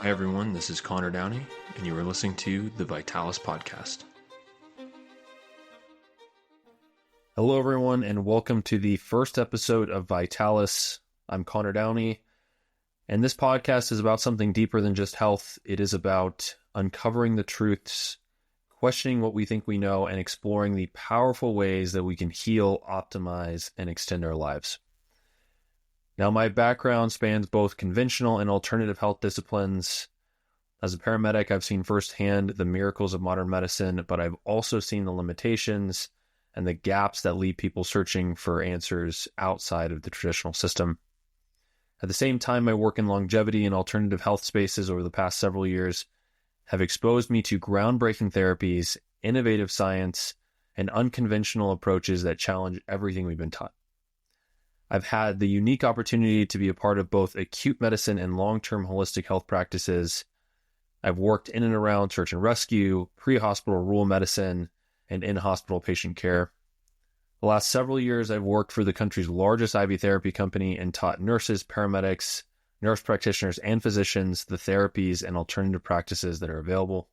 Hi everyone, this is Connor Downey, and you are listening to the Vitalis podcast. Hello everyone, and welcome to the first episode of Vitalis. I'm Connor Downey, and this podcast is about something deeper than just health. It is about uncovering the truths, questioning what we think we know, and exploring the powerful ways that we can heal, optimize, and extend our lives. Now, my background spans both conventional and alternative health disciplines. As a paramedic, I've seen firsthand the miracles of modern medicine, but I've also seen the limitations and the gaps that leave people searching for answers outside of the traditional system. At the same time, my work in longevity and alternative health spaces over the past several years have exposed me to groundbreaking therapies, innovative science, and unconventional approaches that challenge everything we've been taught. I've had the unique opportunity to be a part of both acute medicine and long-term holistic health practices. I've worked in and around search and rescue, pre-hospital rural medicine, and in-hospital patient care. The last several years, I've worked for the country's largest IV therapy company and taught nurses, paramedics, nurse practitioners, and physicians the therapies and alternative practices that are available.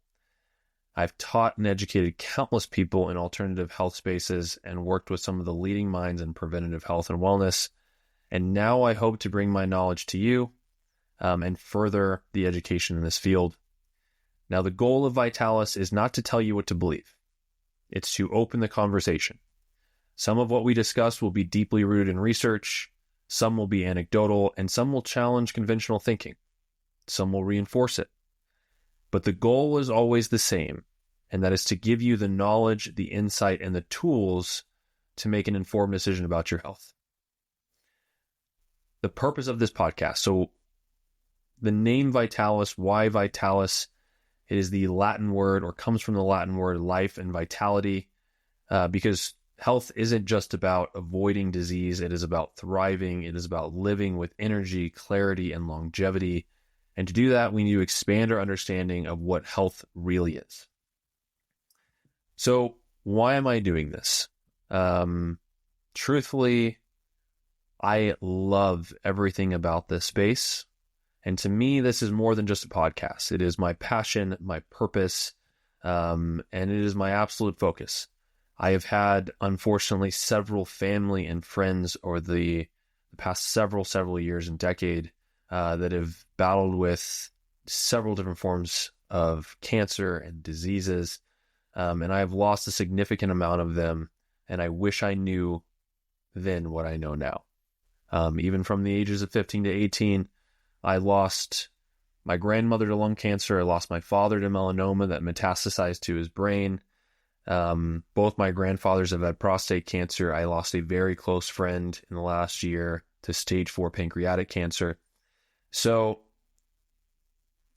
I've taught and educated countless people in alternative health spaces and worked with some of the leading minds in preventative health and wellness. And now I hope to bring my knowledge to you and further the education in this field. Now, the goal of Vitalis is not to tell you what to believe. It's to open the conversation. Some of what we discuss will be deeply rooted in research, some will be anecdotal, and some will challenge conventional thinking. Some will reinforce it. But the goal is always the same, and that is to give you the knowledge, the insight, and the tools to make an informed decision about your health. The purpose of this podcast, so the name Vitalis, why Vitalis? It is the Latin word, or comes from the Latin word life and vitality, because health isn't just about avoiding disease. It is about thriving. It is about living with energy, clarity, and longevity. And to do that, we need to expand our understanding of what health really is. So why am I doing this? Truthfully, I love everything about this space. And to me, this is more than just a podcast. It is my passion, my purpose, and it is my absolute focus. I have had, unfortunately, several family and friends over the past several years and decade that have battled with several different forms of cancer and diseases. And I have lost a significant amount of them. And I wish I knew then what I know now. Even from the ages of 15 to 18, I lost my grandmother to lung cancer. I lost my father to melanoma that metastasized to his brain. Both my grandfathers have had prostate cancer. I lost a very close friend in the last year to stage 4 pancreatic cancer. So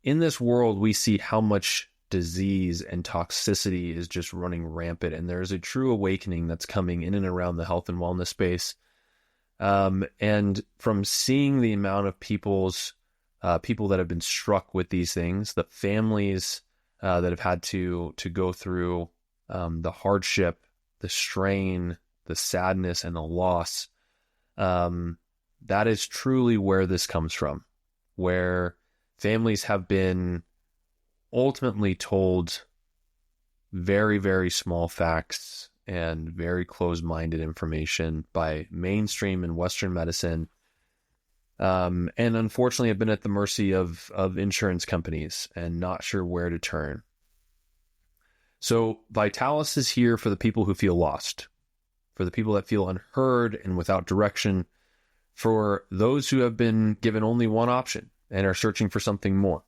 in this world, we see how much disease and toxicity is just running rampant. And there's a true awakening that's coming in and around the health and wellness space. And from seeing the amount of people that have been struck with these things, the families that have had to go through the hardship, the strain, the sadness, and the loss, that is truly where this comes from, where families have been ultimately told very, very small facts and very closed-minded information by mainstream and Western medicine, and unfortunately have been at the mercy of insurance companies and not sure where to turn. So Vitalis is here for the people who feel lost, for the people that feel unheard and without direction, for those who have been given only one option and are searching for something more,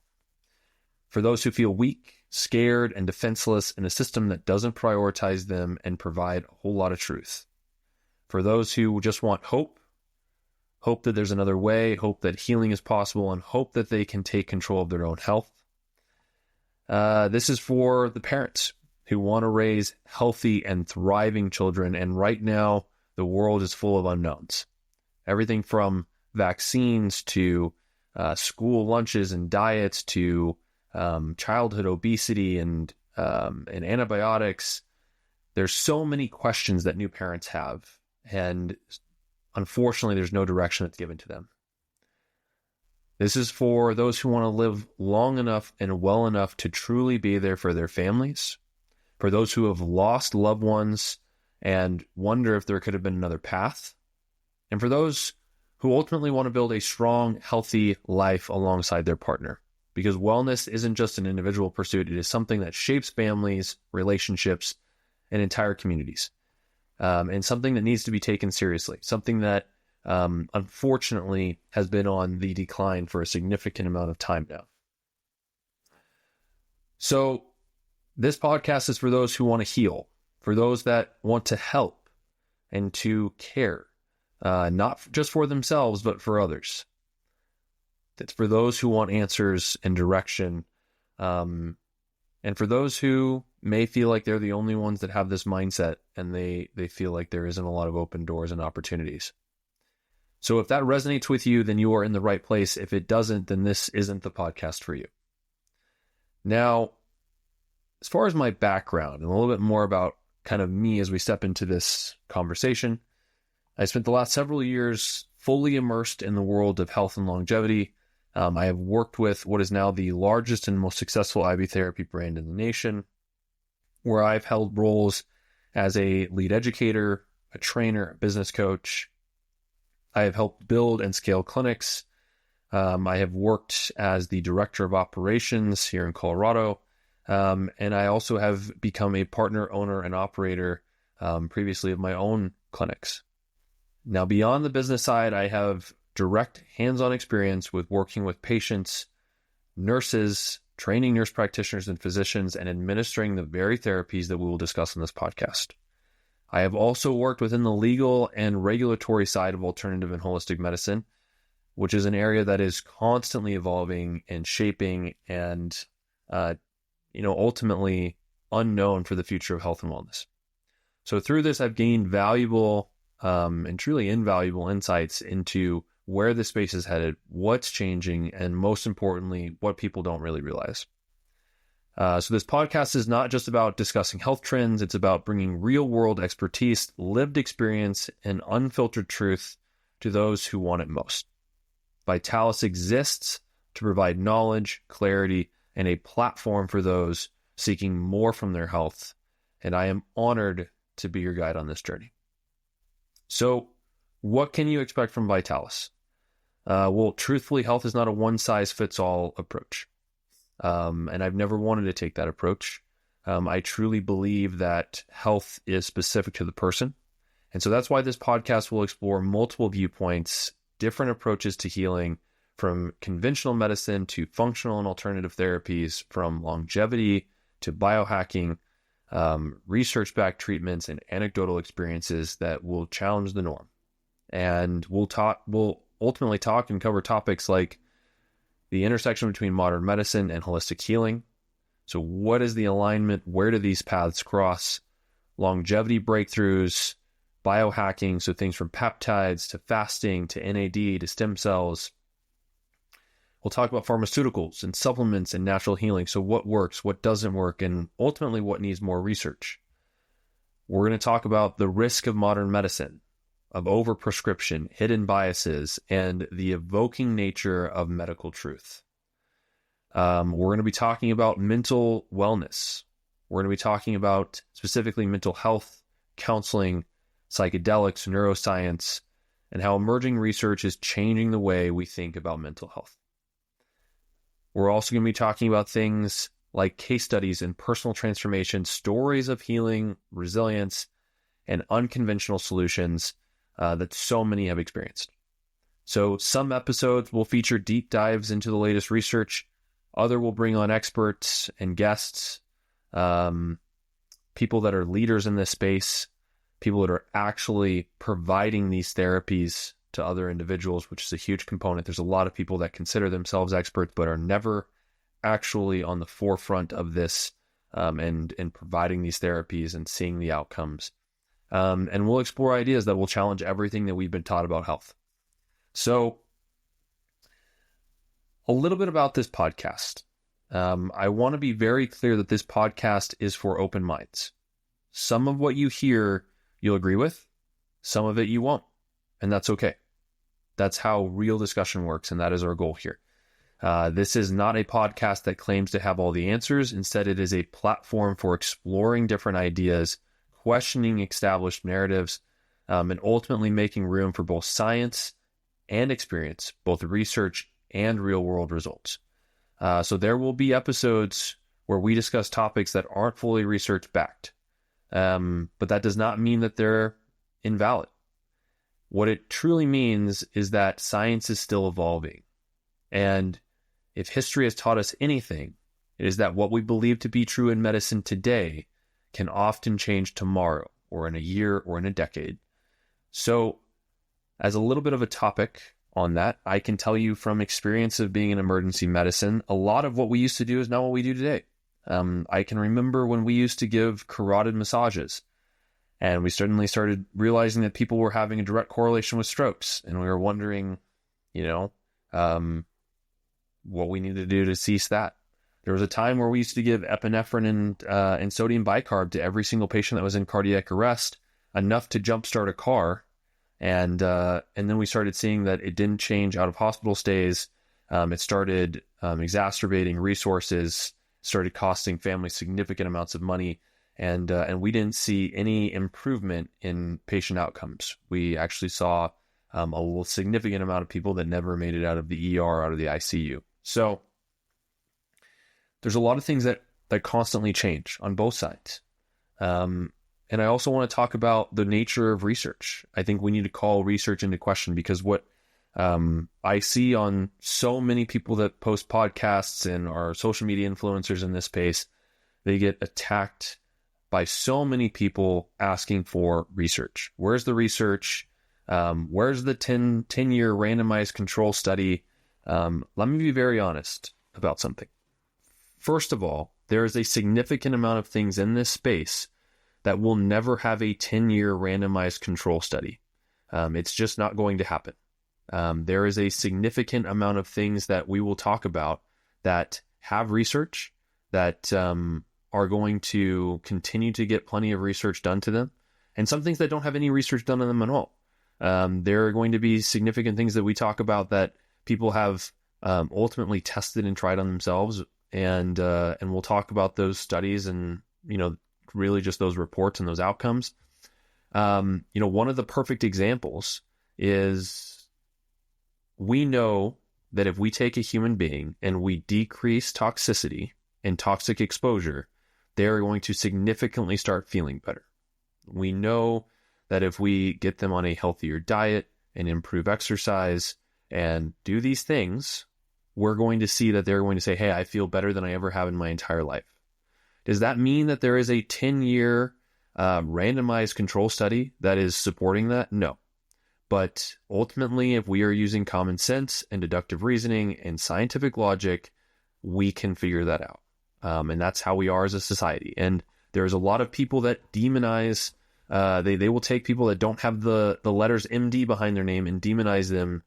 for those who feel weak, scared, and defenseless in a system that doesn't prioritize them and provide a whole lot of truth, for those who just want hope that there's another way, hope that healing is possible, and hope that they can take control of their own health. This is for the parents who want to raise healthy and thriving children, and right now the world is full of unknowns. Everything from vaccines to school lunches and diets to childhood obesity and antibiotics. There's so many questions that new parents have, and unfortunately, there's no direction that's given to them. This is for those who want to live long enough and well enough to truly be there for their families, for those who have lost loved ones and wonder if there could have been another path, and for those who ultimately want to build a strong, healthy life alongside their partner. Because wellness isn't just an individual pursuit, it is something that shapes families, relationships, and entire communities. And something that needs to be taken seriously, something that unfortunately has been on the decline for a significant amount of time now. So this podcast is for those who want to heal, for those that want to help and to care, not just for themselves, but for others. It's for those who want answers and direction, and for those who may feel like they're the only ones that have this mindset and they feel like there isn't a lot of open doors and opportunities. So if that resonates with you, then you are in the right place. If it doesn't, then this isn't the podcast for you. Now, as far as my background and a little bit more about kind of me as we step into this conversation, I spent the last several years fully immersed in the world of health and longevity. I have worked with what is now the largest and most successful IV therapy brand in the nation, where I've held roles as a lead educator, a trainer, a business coach. I have helped build and scale clinics. I have worked as the director of operations here in Colorado. And I also have become a partner, owner, and operator previously of my own clinics. Now, beyond the business side, I have direct hands-on experience with working with patients, nurses, training nurse practitioners and physicians, and administering the very therapies that we will discuss in this podcast. I have also worked within the legal and regulatory side of alternative and holistic medicine, which is an area that is constantly evolving and shaping and, ultimately unknown for the future of health and wellness. So through this, I've gained valuable and truly invaluable insights into where the space is headed, what's changing, and most importantly, what people don't really realize. So this podcast is not just about discussing health trends, it's about bringing real-world expertise, lived experience, and unfiltered truth to those who want it most. Vitalis exists to provide knowledge, clarity, and a platform for those seeking more from their health, and I am honored to be your guide on this journey. So, what can you expect from Vitalis? Well, truthfully, health is not a one-size-fits-all approach. And I've never wanted to take that approach. I truly believe that health is specific to the person. And so that's why this podcast will explore multiple viewpoints, different approaches to healing, from conventional medicine to functional and alternative therapies, from longevity to biohacking, research-backed treatments, and anecdotal experiences that will challenge the norm. And we'll ultimately talk and cover topics like the intersection between modern medicine and holistic healing. So what is the alignment? Where do these paths cross? Longevity breakthroughs, biohacking, so things from peptides to fasting to NAD to stem cells. We'll talk about pharmaceuticals and supplements and natural healing. So what works, what doesn't work, and ultimately what needs more research. We're going to talk about the risk of modern medicine, of overprescription, hidden biases, and the evoking nature of medical truth. We're going to be talking about mental wellness. We're going to be talking about specifically mental health, counseling, psychedelics, neuroscience, and how emerging research is changing the way we think about mental health. We're also going to be talking about things like case studies and personal transformation, stories of healing, resilience, and unconventional solutions that so many have experienced. So some episodes will feature deep dives into the latest research. Other will bring on experts and guests, people that are leaders in this space, people that are actually providing these therapies to other individuals, which is a huge component. There's a lot of people that consider themselves experts, but are never actually on the forefront of this and providing these therapies and seeing the outcomes. And we'll explore ideas that will challenge everything that we've been taught about health. So, a little bit about this podcast. I want to be very clear that this podcast is for open minds. Some of what you hear, you'll agree with. Some of it you won't. And that's okay. That's how real discussion works, and that is our goal here. This is not a podcast that claims to have all the answers. Instead, it is a platform for exploring different ideas, questioning established narratives, and ultimately making room for both science and experience, both research and real-world results. So there will be episodes where we discuss topics that aren't fully research-backed, but that does not mean that they're invalid. What it truly means is that science is still evolving. And if history has taught us anything, it is that what we believe to be true in medicine today can often change tomorrow, or in a year, or in a decade. So, as a little bit of a topic on that, I can tell you from experience of being in emergency medicine, a lot of what we used to do is not what we do today. I can remember when we used to give carotid massages, and we suddenly started realizing that people were having a direct correlation with strokes, and we were wondering, what we needed to do to cease that. There was a time where we used to give epinephrine and sodium bicarb to every single patient that was in cardiac arrest, enough to jumpstart a car, and then we started seeing that it didn't change out of hospital stays. It started exacerbating resources, started costing families significant amounts of money, and we didn't see any improvement in patient outcomes. We actually saw a significant amount of people that never made it out of the ER, out of the ICU. So there's a lot of things that constantly change on both sides. And I also want to talk about the nature of research. I think we need to call research into question, because what I see on so many people that post podcasts and are social media influencers in this space, they get attacked by so many people asking for research. Where's the research? Where's the 10-year randomized control study? Let me be very honest about something. First of all, there is a significant amount of things in this space that will never have a 10-year randomized control study. It's just not going to happen. There is a significant amount of things that we will talk about that have research, that are going to continue to get plenty of research done to them, and some things that don't have any research done on them at all. There are going to be significant things that we talk about that people have ultimately tested and tried on themselves, and we'll talk about those studies and really just those reports and those outcomes. One of the perfect examples is, we know that if we take a human being and we decrease toxicity and toxic exposure, they're going to significantly start feeling better. We know that if we get them on a healthier diet and improve exercise and do these things, we're going to see that they're going to say, hey, I feel better than I ever have in my entire life. Does that mean that there is a 10-year randomized control study that is supporting that? No. But ultimately, if we are using common sense and deductive reasoning and scientific logic, we can figure that out. And that's how we are as a society. And there's a lot of people that demonize, they will take people that don't have the letters MD behind their name and demonize them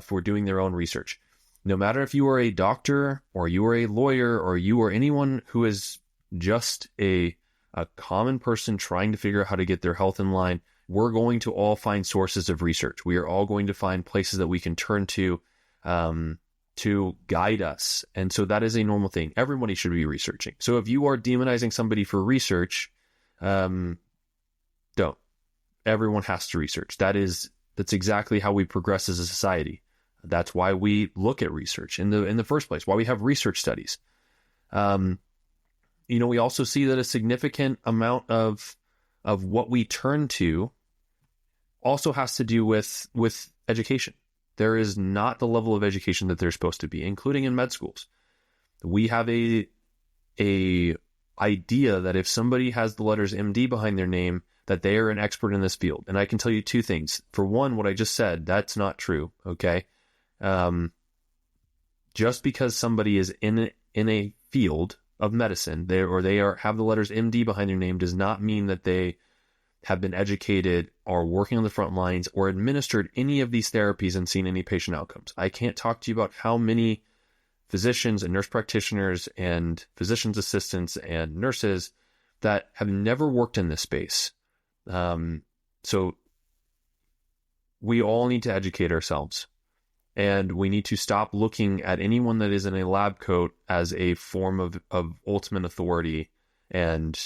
for doing their own research. No matter if you are a doctor or you are a lawyer or you are anyone who is just a common person trying to figure out how to get their health in line, we're going to all find sources of research. We are all going to find places that we can turn to guide us. And so that is a normal thing. Everybody should be researching. So if you are demonizing somebody for research, don't. Everyone has to research. That's exactly how we progress as a society. That's why we look at research in the first place, why we have research studies. We also see that a significant amount of what we turn to also has to do with education. There is not the level of education that there's supposed to be, including in med schools. We have a idea that if somebody has the letters MD behind their name, that they are an expert in this field. And I can tell you two things. For one, what I just said, that's not true. Okay. Just because somebody is in a field of medicine, they have the letters MD behind their name, does not mean that they have been educated or working on the front lines or administered any of these therapies and seen any patient outcomes. I can't talk to you about how many physicians and nurse practitioners and physician's assistants and nurses that have never worked in this space. So we all need to educate ourselves. And we need to stop looking at anyone that is in a lab coat as a form of ultimate authority and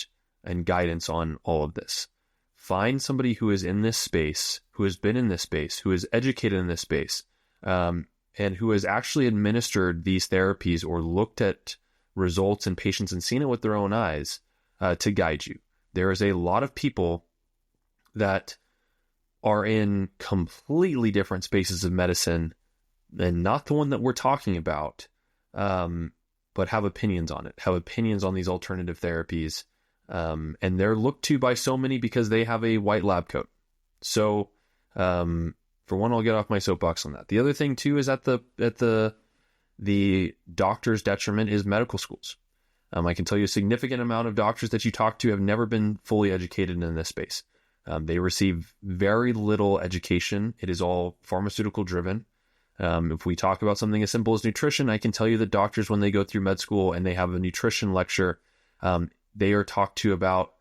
guidance on all of this. Find somebody who is in this space, who has been in this space, who is educated in this space, and who has actually administered these therapies or looked at results in patients and seen it with their own eyes to guide you. There is a lot of people that are in completely different spaces of medicine and not the one that we're talking about, but have opinions on it, have opinions on these alternative therapies. And they're looked to by so many because they have a white lab coat. So, for one, I'll get off my soapbox on that. The other thing too is at the doctor's detriment is medical schools. I can tell you a significant amount of doctors that you talk to have never been fully educated in this space. They receive very little education. It is all pharmaceutical driven. If we talk about something as simple as nutrition, I can tell you that doctors, when they go through med school and they have a nutrition lecture, they are talked to about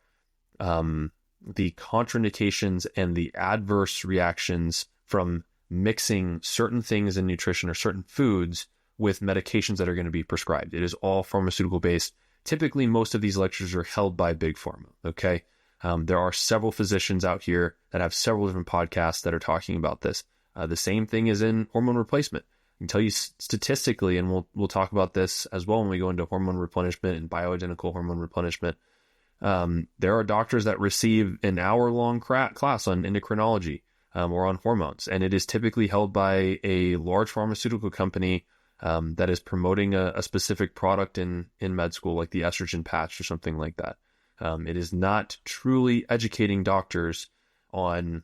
the contraindications and the adverse reactions from mixing certain things in nutrition or certain foods with medications that are going to be prescribed. It is all pharmaceutical based. Typically, most of these lectures are held by Big Pharma, okay? There are several physicians out here that have several different podcasts that are talking about this. The same thing is in hormone replacement. I can tell you statistically, and we'll talk about this as well when we go into hormone replenishment and bioidentical hormone replenishment. There are doctors that receive an hour-long class on endocrinology or on hormones, and it is typically held by a large pharmaceutical company that is promoting a specific product in med school, like the estrogen patch or something like that. It is not truly educating doctors on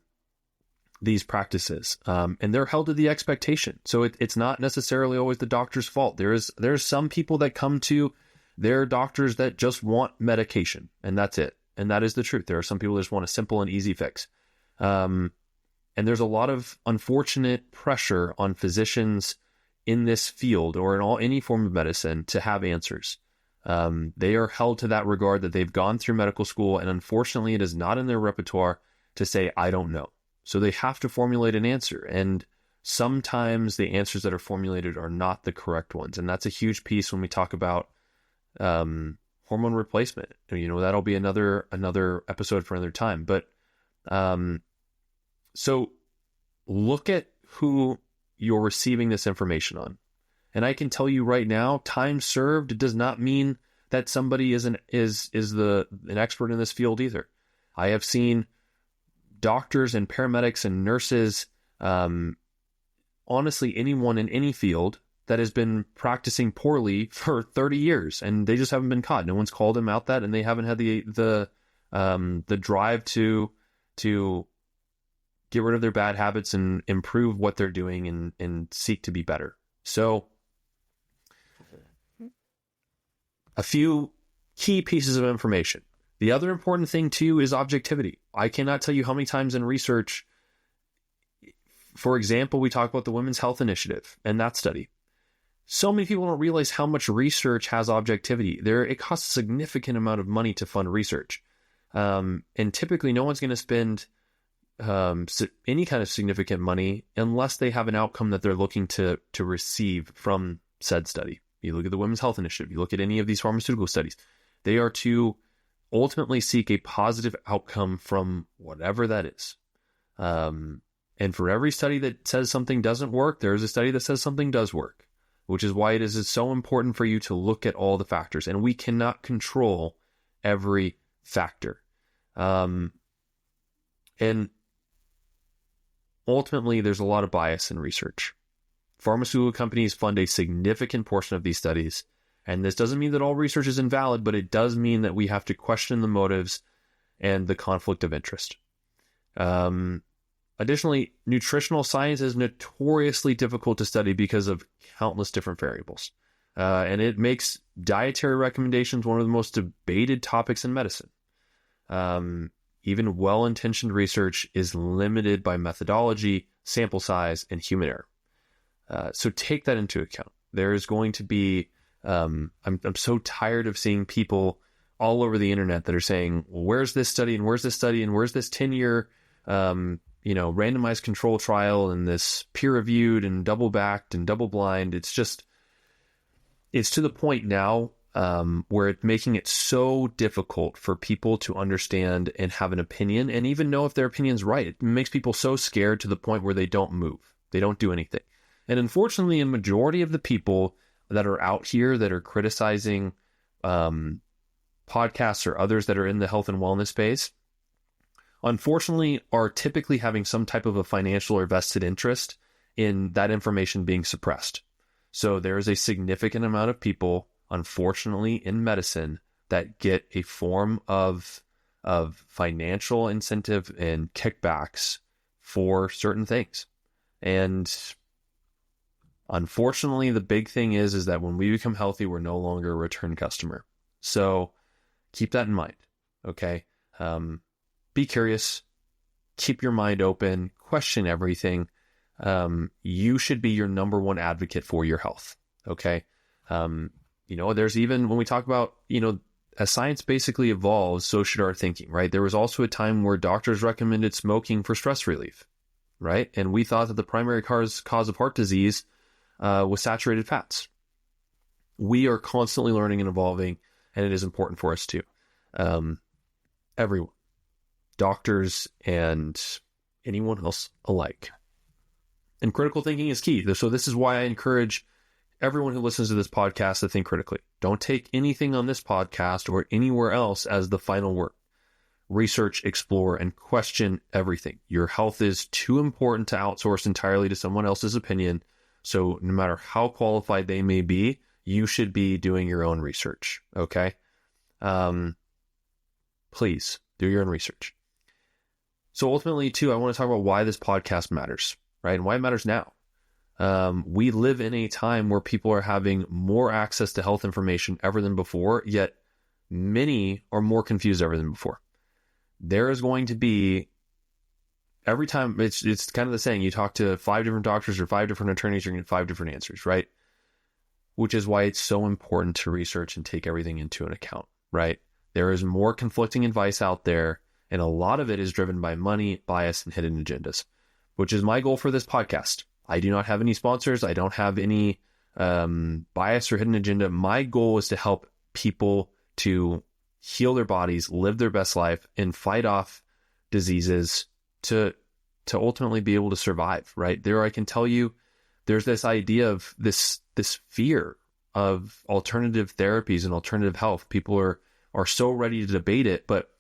these practices, and they're held to the expectation. So it's not necessarily always the doctor's fault. There's some people that come to their doctors that just want medication, and that's it. And that is the truth. There are some people that just want a simple and easy fix. And there's a lot of unfortunate pressure on physicians in this field or in any form of medicine to have answers. They are held to that regard that they've gone through medical school, and unfortunately it is not in their repertoire to say, I don't know. So they have to formulate an answer, and sometimes the answers that are formulated are not the correct ones. And that's a huge piece when we talk about hormone replacement. That'll be another episode for another time. But so look at who you're receiving this information on. And I can tell you right now, time served does not mean that somebody is an expert in this field either. I have seen doctors and paramedics and nurses, honestly, anyone in any field that has been practicing poorly for 30 years, and they just haven't been caught. No one's called them out that, and they haven't had the drive to get rid of their bad habits and improve what they're doing and seek to be better. So a few key pieces of information. The other important thing too is objectivity. I cannot tell you how many times in research, for example, we talk about the Women's Health Initiative and that study. So many people don't realize how much research has objectivity. It costs a significant amount of money to fund research. And typically no one's going to spend any kind of significant money unless they have an outcome that they're looking to receive from said study. You look at the Women's Health Initiative, you look at any of these pharmaceutical studies, they are to ultimately seek a positive outcome from whatever that is. And for every study that says something doesn't work, there is a study that says something does work, which is why it is so important for you to look at all the factors. And we cannot control every factor. And ultimately, there's a lot of bias in research. Pharmaceutical companies fund a significant portion of these studies. And this doesn't mean that all research is invalid, but it does mean that we have to question the motives and the conflict of interest. Additionally, nutritional science is notoriously difficult to study because of countless different variables. And it makes dietary recommendations one of the most debated topics in medicine. Even well-intentioned research is limited by methodology, sample size, and human error. So take that into account. There is going to be I'm so tired of seeing people all over the internet that are saying, well, where's this study and where's this study and where's this 10-year randomized control trial and this peer-reviewed and double-backed and double-blind. It's to the point now where it's making it so difficult for people to understand and have an opinion and even know if their opinion's right. It makes people so scared to the point where they don't move. They don't do anything. And unfortunately, a majority of the people that are out here that are criticizing podcasts or others that are in the health and wellness space, unfortunately, are typically having some type of a financial or vested interest in that information being suppressed. So there is a significant amount of people, unfortunately, in medicine that get a form of financial incentive and kickbacks for certain things. And unfortunately, the big thing is that when we become healthy, we're no longer a return customer. So keep that in mind, okay? Be curious, keep your mind open, question everything. You should be your number one advocate for your health, okay? There's even, when we talk about, as science basically evolves, so should our thinking, right? There was also a time where doctors recommended smoking for stress relief, right? And we thought that the primary cause of heart disease was saturated fats. We are constantly learning and evolving, and it is important for us to. Everyone, doctors and anyone else alike. And critical thinking is key. So this is why I encourage everyone who listens to this podcast to think critically. Don't take anything on this podcast or anywhere else as the final word. Research, explore, and question everything. Your health is too important to outsource entirely to someone else's opinion. So no matter how qualified they may be, you should be doing your own research, okay? Please do your own research. So ultimately, too, I want to talk about why this podcast matters, right? And why it matters now. We live in a time where people are having more access to health information ever than before, yet many are more confused ever than before. There is going to be, every time, it's kind of the saying, you talk to 5 different doctors or 5 different attorneys, you're going to get 5 different answers, right? Which is why it's so important to research and take everything into an account, right? There is more conflicting advice out there, and a lot of it is driven by money, bias, and hidden agendas, which is my goal for this podcast. I do not have any sponsors. I don't have any bias or hidden agenda. My goal is to help people to heal their bodies, live their best life, and fight off diseases to ultimately be able to survive, right? I can tell you, there's this idea of this fear of alternative therapies and alternative health. People are so ready to debate it, but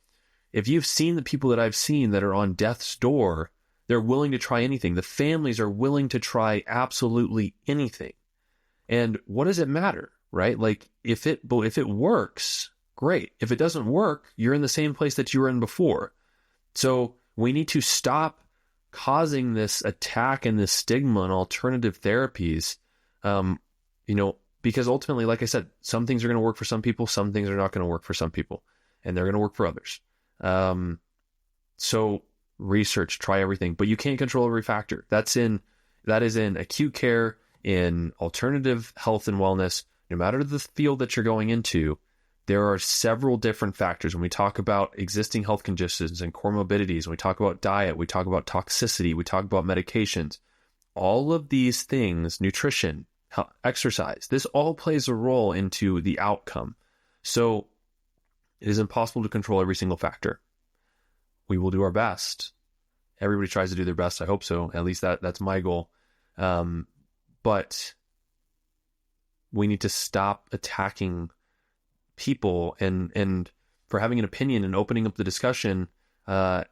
if you've seen the people that I've seen that are on death's door, they're willing to try anything. The families are willing to try absolutely anything. And what does it matter, right? Like if it works, great. If it doesn't work, you're in the same place that you were in before. So we need to stop causing this attack and this stigma on alternative therapies, because ultimately, like I said, some things are going to work for some people, some things are not going to work for some people, and they're going to work for others. So research, try everything, but you can't control every factor. That is in acute care, in alternative health and wellness. No matter the field that you're going into, there are several different factors. When we talk about existing health conditions and comorbidities, when we talk about diet, we talk about toxicity, we talk about medications, all of these things, nutrition, exercise, this all plays a role into the outcome. So it is impossible to control every single factor. We will do our best. Everybody tries to do their best. I hope so. At least that's my goal. But we need to stop attacking people and for having an opinion and opening up the discussion, and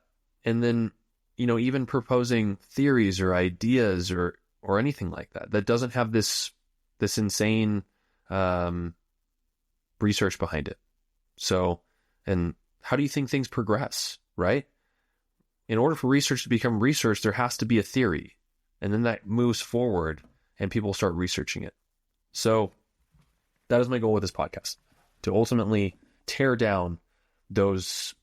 then even proposing theories or ideas or anything like that doesn't have this insane research behind it. So, and how do you think things progress, right? In order for research to become research, there has to be a theory, and then that moves forward and people start researching it. So that is my goal with this podcast, to ultimately tear down those,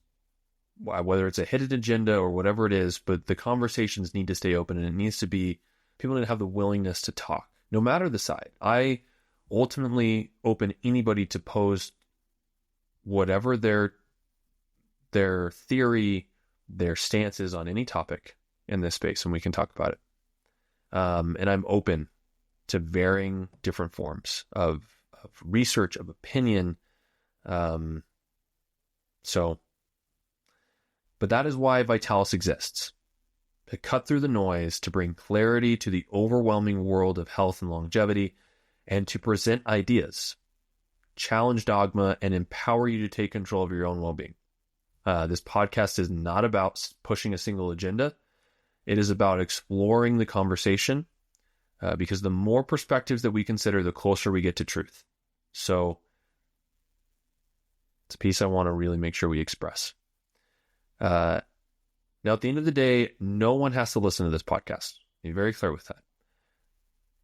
whether it's a hidden agenda or whatever it is, but the conversations need to stay open, and it needs to be, people need to have the willingness to talk, no matter the side. I ultimately open anybody to pose whatever their theory, their stance is on any topic, in this space, and we can talk about it. And I'm open to varying different forms of research, of opinion. But that is why Vitalis exists, to cut through the noise, to bring clarity to the overwhelming world of health and longevity, and to present ideas, challenge dogma, and empower you to take control of your own well-being. This podcast is not about pushing a single agenda. It is about exploring the conversation, because the more perspectives that we consider, the closer we get to truth. So it's a piece I want to really make sure we express. Now, at the end of the day, no one has to listen to this podcast. Be very clear with that.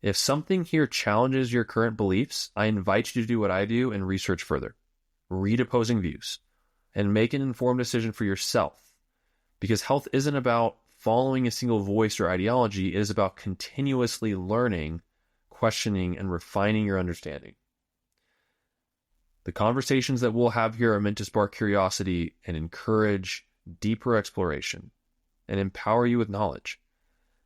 If something here challenges your current beliefs, I invite you to do what I do and research further, read opposing views, and make an informed decision for yourself. Because health isn't about following a single voice or ideology. It is about continuously learning, questioning, and refining your understanding. The conversations that we'll have here are meant to spark curiosity and encourage deeper exploration and empower you with knowledge.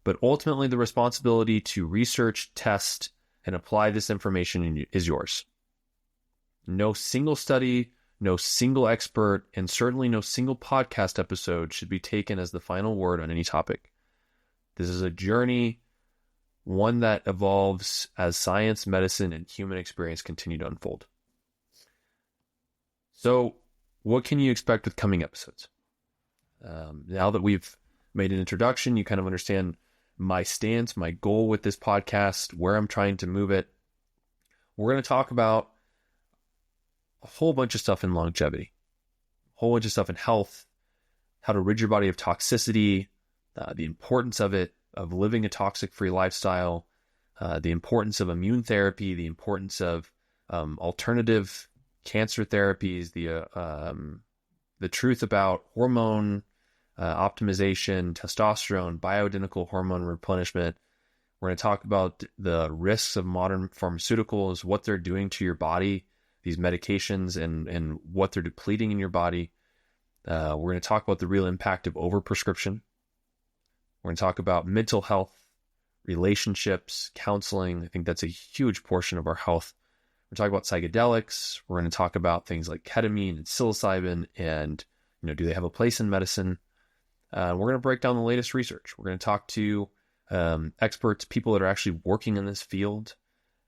But ultimately, the responsibility to research, test, and apply this information is yours. No single study, no single expert, and certainly no single podcast episode should be taken as the final word on any topic. This is a journey, one that evolves as science, medicine, and human experience continue to unfold. So, what can you expect with coming episodes? Now that we've made an introduction, you kind of understand my stance, my goal with this podcast, where I'm trying to move it. We're going to talk about a whole bunch of stuff in longevity, a whole bunch of stuff in health, how to rid your body of toxicity, the importance of it, of living a toxic-free lifestyle, the importance of immune therapy, the importance of alternative cancer therapies, the truth about hormone optimization, testosterone, bioidentical hormone replenishment. We're going to talk about the risks of modern pharmaceuticals, what they're doing to your body, these medications, and what they're depleting in your body. We're going to talk about the real impact of overprescription. We're going to talk about mental health, relationships, counseling. I think that's a huge portion of our health. We're talking about psychedelics. We're going to talk about things like ketamine and psilocybin, and do they have a place in medicine? We're going to break down the latest research. We're going to talk to experts, people that are actually working in this field,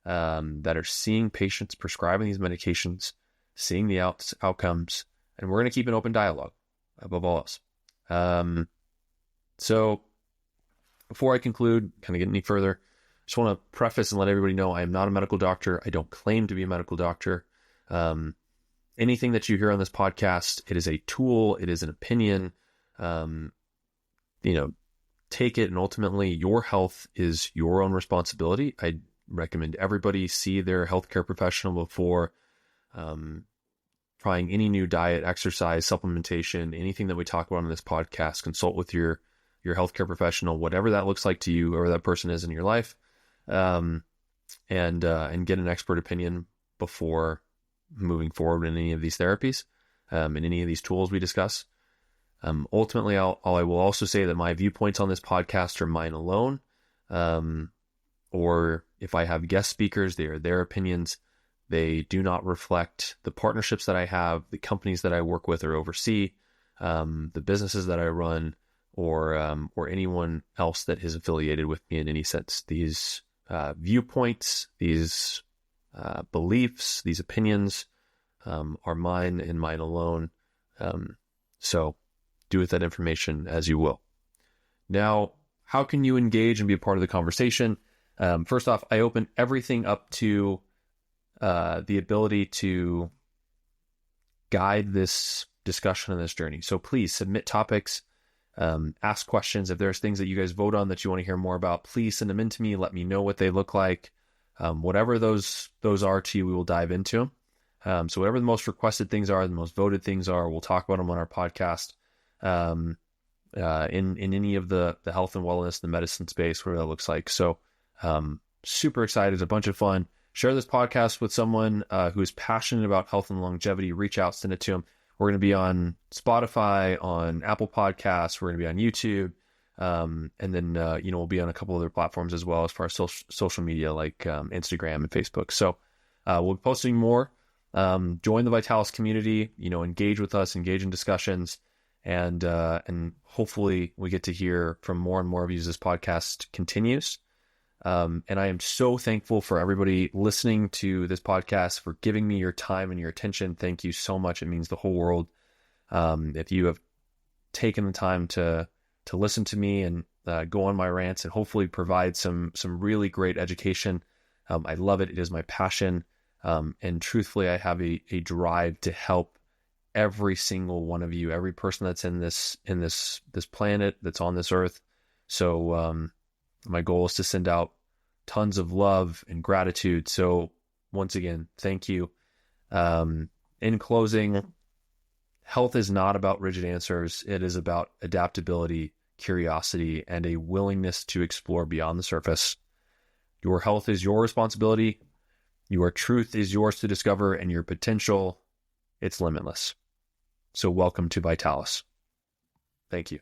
that are seeing patients prescribing these medications, seeing the outcomes, and we're going to keep an open dialogue above all else. So before I conclude, kind of get any further, just want to preface and let everybody know I am not a medical doctor. I don't claim to be a medical doctor. Anything that you hear on this podcast, it is a tool. It is an opinion. Take it, and ultimately your health is your own responsibility. I recommend everybody see their healthcare professional before trying any new diet, exercise, supplementation, anything that we talk about on this podcast. Consult with your healthcare professional, whatever that looks like to you, or that person is in your life, and get an expert opinion before moving forward in any of these therapies, in any of these tools we discuss. Ultimately, I will also say that my viewpoints on this podcast are mine alone. Or if I have guest speakers, they are their opinions. They do not reflect the partnerships that I have, the companies that I work with or oversee, the businesses that I run, or anyone else that is affiliated with me in any sense. These viewpoints, these beliefs, these opinions are mine and mine alone. So do with that information as you will. Now, how can you engage and be a part of the conversation? First off, I open everything up to the ability to guide this discussion and this journey. So please submit topics, ask questions. If there's things that you guys vote on that you want to hear more about, please send them in to me. Let me know what they look like. Whatever those are to you, we will dive into them. So whatever the most requested things are, the most voted things are, we'll talk about them on our podcast. In any of the health and wellness, the medicine space, whatever that looks like. So super excited. It's a bunch of fun. Share this podcast with someone who is passionate about health and longevity. Reach out, send it to them. We're going to be on Spotify, on Apple Podcasts. We're going to be on YouTube. And then, we'll be on a couple other platforms as well as far as social media like Instagram and Facebook. So we'll be posting more. Join the Vitalis community, engage with us, engage in discussions, and hopefully we get to hear from more and more of you as this podcast continues. And I am so thankful for everybody listening to this podcast, for giving me your time and your attention. Thank you so much. It means the whole world. If you have taken the time to listen to me and go on my rants and hopefully provide some really great education, I love it. It is my passion. And truthfully, I have a drive to help every single one of you, every person that's in this planet, that's on this earth. So my goal is to send out tons of love and gratitude. So once again, thank you. In closing, health is not about rigid answers. It is about adaptability, curiosity, and a willingness to explore beyond the surface. Your health is your responsibility. Your truth is yours to discover, and your potential, it's limitless. So welcome to Vitalis. Thank you.